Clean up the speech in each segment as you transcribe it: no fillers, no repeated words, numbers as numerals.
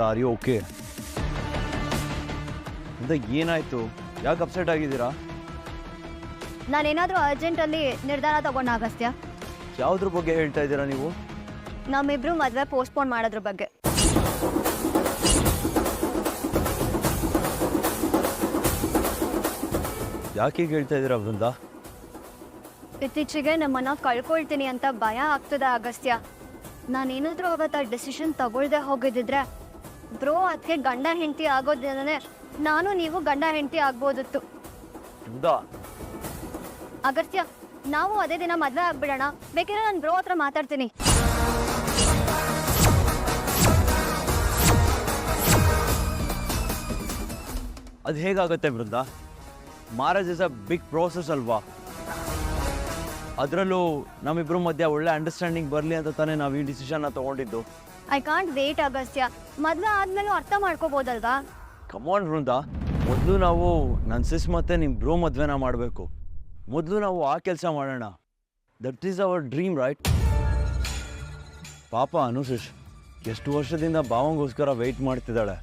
Are you okay? ಅಂತ ಏನಾಯ್ತು? ಯಾಕೆ ಅಪ್ಸೆಟ್ ಆಗಿದ್ದೀರಾ? ನಾನೇನಾದರೂ ಅರ್ಜೆಂಟಲ್ಲಿ ನಿರ್ಧಾರ ತಗೊಂಡ ಅಗಸ್ತ್ಯ. ಯಾವುದ್ರ ಬಗ್ಗೆ ಹೇಳ್ತಾ ಇದ್ದೀರಾ ನೀವು? ನಮ್ಮಿಬ್ರು ಮದುವೆ ಪೋಸ್ಟ್ಪೋನ್ ಮಾಡೋದ್ರ ಬಗ್ಗೆ. ಯಾಕೆ ಹೇಳ್ತಾ ಇದ್ದೀರಾ ಬೃಂದ? ಇತ್ತೀಚೆಗೆ ನಮ್ಮನ್ನ ಕಳ್ಕೊಳ್ತೀನಿ ಅಂತ ಭಯ ಆಗ್ತದೆ ಅಗಸ್ತ್ಯ. ನಾನೇನಾದರೂ ಅವತ್ತು ಆ ಡಿಸಿಷನ್ ತಗೊಳ್ದೆ ಹೋಗಿದ್ದಿದ್ರೆ ಬ್ರೋ ಅದಕ್ಕೆ ಗಂಡ ಹೆಂಡತಿ ಆಗೋದೇನೆ ನಾನು ನೀವು ಗಂಡ ಹೆಂಡತಿ ಆಗ್ಬೋದಿತ್ತು. ಅಗಸ್ತ್ಯ, ನಾವು ಅದೇ ದಿನ ಮದುವೆ ಆಗ್ಬಿಡೋಣ. ಬೇಕಿದ್ರೆ ನಾನು ಬ್ರೋ ಹತ್ರ ಮಾತಾಡ್ತೀನಿ. ಅದು ಹೇಗಾಗುತ್ತೆ Brinda? Marriage is a big process ಅಲ್ವಾ? ಅದರಲ್ಲೂ ನಮ್ಮಿಬ್ರು ಮಧ್ಯೆ ಒಳ್ಳೆ ಅಂಡರ್ಸ್ಟ್ಯಾಂಡಿಂಗ್ ಬರಲಿ ಅಂತ ತಾನೇ ನಾವು ಈ ಡಿಸಿಷನ್ನ ತಗೊಂಡಿದ್ದು. I can't wait Agastya. ಮದುವೆ ಆದ್ಮೇಲೆ ಅರ್ಥ ಮಾಡ್ಕೋಬೋದಲ್ವಾ? ಕಮಾನ್ ಬೃಂದ, ಮೊದಲು ನಾವು ನನ್ನ ಸಿಸ್ ಮತ್ತೆ ನಿಮ್ಮ ಬ್ರೋ ಮದುವೆನ ಮಾಡಬೇಕು. ಮೊದಲು ನಾವು ಆ ಕೆಲಸ ಮಾಡೋಣ. That is our dream, right? ಪಾಪ ಅನುಶಿಶ್ ಎಷ್ಟು ವರ್ಷದಿಂದ ಭಾವಂಗೋಸ್ಕರ ವೆಯ್ಟ್ ಮಾಡ್ತಿದ್ದಾಳೆ.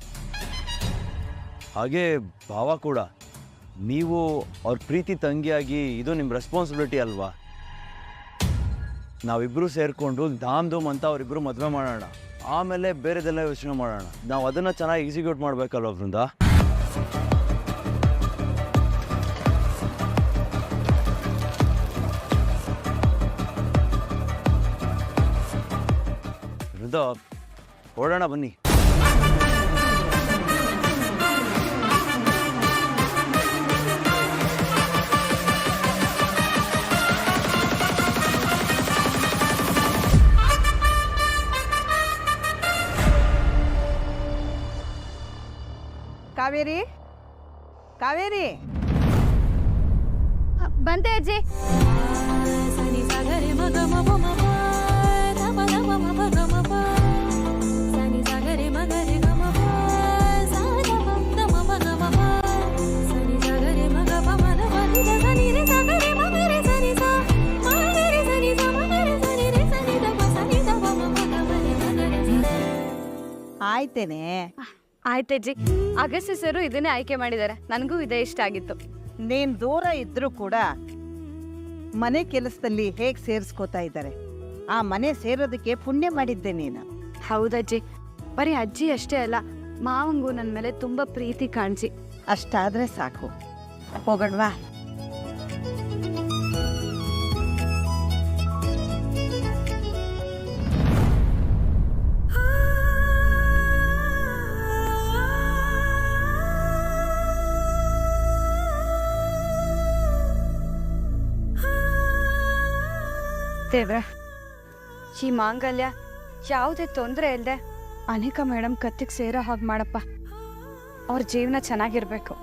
ಹಾಗೆ ಭಾವ ಕೂಡ. ನೀವು ಅವ್ರ ಪ್ರೀತಿ ತಂಗಿಯಾಗಿ ಇದು ನಿಮ್ಮ ರೆಸ್ಪಾನ್ಸಿಬಿಲಿಟಿ ಅಲ್ವಾ? ನಾವಿಬ್ಬರು ಸೇರಿಕೊಂಡು ಧಾಮ್ ಧೂಮ್ ಅಂತ ಅವರಿಬ್ಬರು ಮದುವೆ ಮಾಡೋಣ. ಆಮೇಲೆ ಬೇರೆದೆಲ್ಲ ಯೋಚನೆ ಮಾಡೋಣ. ನಾವು ಅದನ್ನು ಚೆನ್ನಾಗಿ ಎಕ್ಸಿಕ್ಯೂಟ್ ಮಾಡಬೇಕಲ್ವ ಬೃಂದ? ಬೃಂದ, ಹೊರಡೋಣ ಬನ್ನಿ. ಕಾವೇರಿ, ಕಾವೇರಿ, ಬಂದೆ ಅಜ್ಜಿ. ಆಯ್ತೇನೆ. ಆಯ್ತಜ್ಜಿ. ಅಗಸ್ತ್ಯ ಸರು ಇದನ್ನೇ ಆಯ್ಕೆ ಮಾಡಿದ್ದಾರೆ. ನನಗೂ ಇದೇ ಇಷ್ಟ ಆಗಿತ್ತು. ನೀನ್ ದೂರ ಇದ್ರೂ ಕೂಡ ಮನೆ ಕೆಲಸದಲ್ಲಿ ಹೇಗೆ ಸೇರಿಸ್ಕೋತಾ ಇದ್ದಾರೆ. ಆ ಮನೆ ಸೇರೋದಕ್ಕೆ ಪುಣ್ಯ ಮಾಡಿದ್ದೆ ನೀನು. ಹೌದಜ್ಜಿ. ಬರೀ ಅಜ್ಜಿ ಅಷ್ಟೇ ಅಲ್ಲ, ಮಾವಂಗೂ ನನ್ನ ಮೇಲೆ ತುಂಬಾ ಪ್ರೀತಿ ಕಾಣಿಸಿ. ಅಷ್ಟಾದ್ರೆ ಸಾಕು. ಹೋಗೋಣವಾ? ದೇವ್ರೆ, ಈ ಮಾಂಗಲ್ಯ ಯಾವುದೇ ತೊಂದರೆ ಇಲ್ಲದೆ ಅನಿಕಾ ಮೇಡಮ್ ಕತ್ತಿಗೆ ಸೇರೋ ಹಾಗೆ ಮಾಡಪ್ಪ. ಅವ್ರ ಜೀವನ ಚೆನ್ನಾಗಿರ್ಬೇಕು.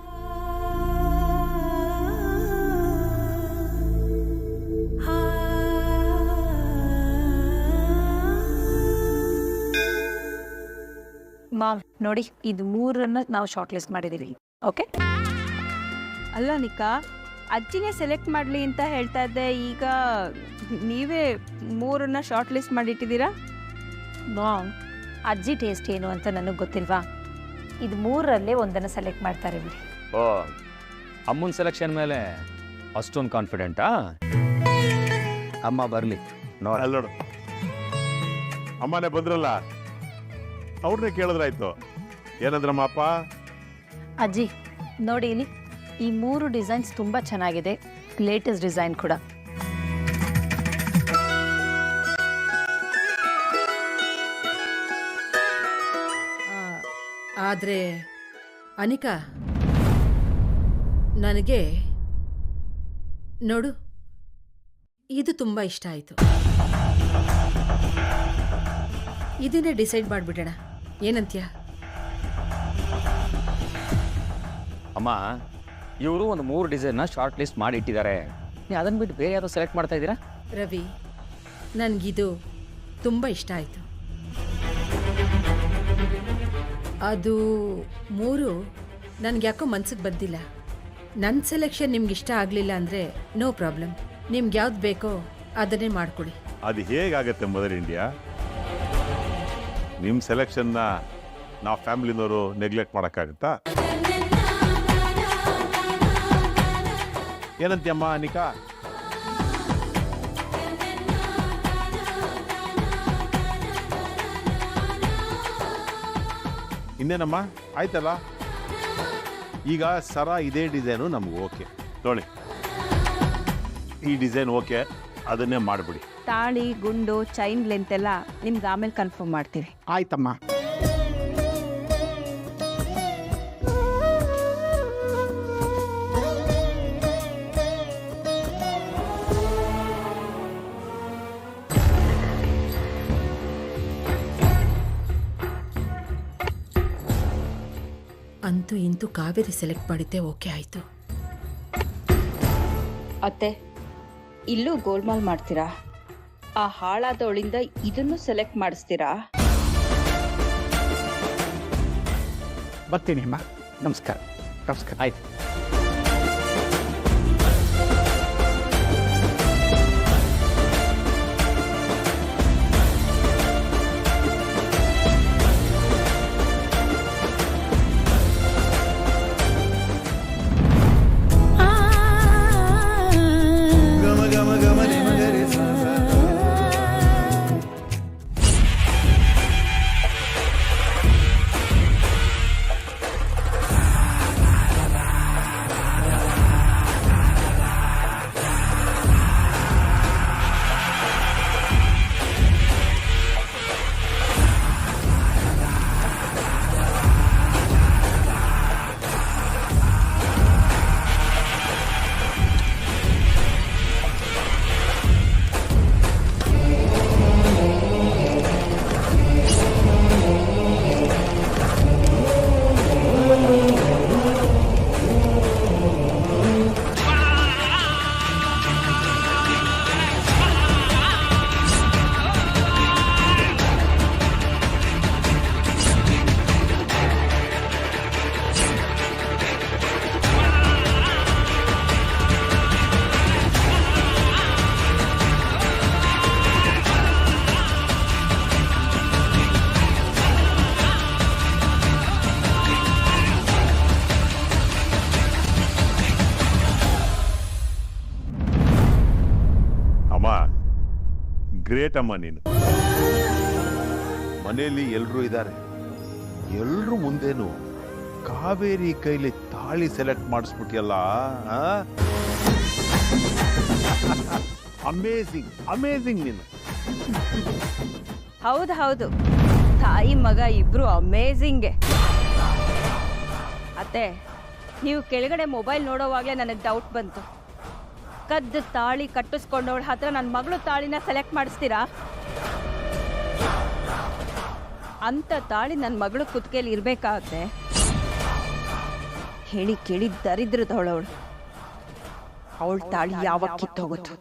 ಮಾಮ್ ನೋಡಿ, ಇದು 3 ನಾವು ಶಾರ್ಟ್ ಲಿಸ್ಟ್ ಮಾಡಿದ್ದೀವಿ. ಓಕೆ? ಅಲ್ಲ ನಿಕಾ, ಅಜ್ಜಿನೇ ಸೆಲೆಕ್ಟ್ ಮಾಡಲಿ ಅಂತ ಹೇಳ್ತಾ ಇದ್ದೆ. ಈಗ ನೀವೇ 3 ಶಾರ್ಟ್ ಲಿಸ್ಟ್ ಮಾಡಿಟ್ಟಿದ್ದೀರಾ? ಮಾಮ್, ಅಜ್ಜಿ ಟೇಸ್ಟ್ ಏನು ಅಂತ ನನಗೆ ಗೊತ್ತಿಲ್ವಾ? ಇದು 3ರಲ್ಲೇ ಒಂದನ್ನು ಸೆಲೆಕ್ಟ್ ಮಾಡ್ತಾರೆ ಬಿಡಿ. ಓ, ಅಮ್ಮನ ಸೆಲೆಕ್ಷನ್ ಮೇಲೆ ಅಷ್ಟೊಂದು ಕಾನ್ಫಿಡೆಂಟಾ? ಅಮ್ಮ ಬರಲಿ ನೋಡು, ಅಮ್ಮನೇ ಬಂದ್ರಲ್ಲ, ಅವ್ರನ್ನೇ ಕೇಳಿದ್ರಾಯ್ತು. ಏನಂದ್ರಮ್ಮ ಅಪ್ಪ? ಅಜ್ಜಿ ನೋಡಿ, ಇಲ್ಲಿ ಈ 3 ಡಿಸೈನ್ಸ್ ತುಂಬ ಚೆನ್ನಾಗಿದೆ. ಲೇಟೆಸ್ಟ್ ಡಿಸೈನ್ ಕೂಡ. ಆದರೆ ಅನಿಕಾ, ನನಗೆ ನೋಡು, ಇದು ತುಂಬ ಇಷ್ಟ ಆಯಿತು. ಇದನ್ನೇ ಡಿಸೈಡ್ ಮಾಡಿಬಿಡೋಣ. ಏನಂತ್ಯ? ಅಮ್ಮ, ಇವರು ಒಂದು 3 ಡಿಸೈನ್ನ ಶಾರ್ಟ್ ಲಿಸ್ಟ್ ಮಾಡಿ ಇಟ್ಟಿದ್ದಾರೆ. ನೀವು ಅದನ್ನು ಬಿಟ್ಟು ಬೇರೆ ಯಾರು ಸೆಲೆಕ್ಟ್ ಮಾಡ್ತಾ ಇದ್ದೀರಾ? ರವಿ, ನನಗಿದು ತುಂಬ ಇಷ್ಟ ಆಯಿತು. ಅದು 3 ನನಗೆ ಯಾಕೋ ಮನ್ಸಿಗೆ ಬಂದಿಲ್ಲ. ನನ್ನ ಸೆಲೆಕ್ಷನ್ ನಿಮ್ಗೆ ಇಷ್ಟ ಆಗಲಿಲ್ಲ ಅಂದರೆ ನೋ ಪ್ರಾಬ್ಲಮ್. ನಿಮ್ಗೆ ಯಾವ್ದು ಬೇಕೋ ಅದನ್ನೇ ಮಾಡ್ಕೊಳ್ಳಿ. ಅದು ಹೇಗಾಗತ್ತೆ ಮದರ್ ಇಂಡಿಯಾ? ನಿಮ್ಮ ಸೆಲೆಕ್ಷನ್ನ ನಾವು ಫ್ಯಾಮಿಲಿನವರು ನೆಗ್ಲೆಕ್ಟ್ ಮಾಡೋಕ್ಕಾಗತ್ತಾ? ಏನಂತೀಯಮ್ಮ ಅನಿಕಾ? ಇನ್ನೇನಮ್ಮ, ಆಯ್ತಲ್ಲ? ಈಗ ಸರ ಇದೇ ಡಿಸೈನು ನಮ್ಗೆ ಓಕೆ. ನೋಡಿ, ಈ ಡಿಸೈನ್ ಓಕೆ, ಅದನ್ನೇ ಮಾಡಿಬಿಡಿ. ತಾಳಿ ಗುಂಡು ಚೈನ್ ಲೆಂತ್ ಎಲ್ಲ ನಿಮ್ಗೆ ಆಮೇಲೆ ಕನ್ಫರ್ಮ್ ಮಾಡ್ತೀವಿ. ಆಯ್ತಮ್ಮ. ಅಂತೂ ಇಂತೂ ಕಾವೇರಿ ಸೆಲೆಕ್ಟ್ ಮಾಡಿದ್ದೆ ಓಕೆ ಆಯಿತು. ಅತ್ತೆ, ಇಲ್ಲೂ ಗೋಲ್ಮಾಲ್ ಮಾಡ್ತೀರಾ? ಆ ಹಾಳಾದವಳಿಂದ ಇದನ್ನು ಸೆಲೆಕ್ಟ್ ಮಾಡಿಸ್ತೀರಾ? ಬರ್ತೀನಿ ಅಮ್ಮ. ನಮಸ್ಕಾರ. ನಮಸ್ಕಾರ. ಆಯ್ತು. ಗ್ರೇಟ್ ಅಮ್ಮ ನೀನು. ಮನೆಯಲ್ಲಿ ಎಲ್ರೂ ಇದ್ದಾರೆ, ಎಲ್ರೂ ಮುಂದೇನು ಕಾವೇರಿ ಕೈಲಿ ತಾಳಿ ಸೆಲೆಕ್ಟ್ ಮಾಡಿಸ್ಬಿಟ್ಟಿಯಲ್ಲ. ಅಮೇಸಿಂಗ್ ಅಮೇಸಿಂಗ್ ನೀನು. ಹೌದು ಹೌದು, ತಾಯಿ ಮಗ ಇಬ್ರು ಅಮೇಝಿಂಗೆ. ಅತ್ತೆ, ನೀವು ಕೆಳಗಡೆ ಮೊಬೈಲ್ ನೋಡೋವಾಗಲೇ ನನಗೆ ಡೌಟ್ ಬಂತು. ಕದ್ದು ತಾಳಿ ಕಟ್ಟಿಸ್ಕೊಂಡವಳ ಹತ್ರ ನನ್ನ ಮಗಳು ತಾಳಿನ ಸೆಲೆಕ್ಟ್ ಮಾಡಿಸ್ತೀರಾ? ಅಂತ ತಾಳಿ ನನ್ನ ಮಗಳು ಕುತ್ತಿಗೆಯಲ್ಲಿ ಇರಬೇಕಾಗತ್ತೆ. ಹೇಳಿ ಕೇಳಿ ದರಿದ್ರದವಳವಳು. ಅವಳ ತಾಳಿ ಯಾವಾಗ ಕಿತ್ತೋಗುತ್ತೋ.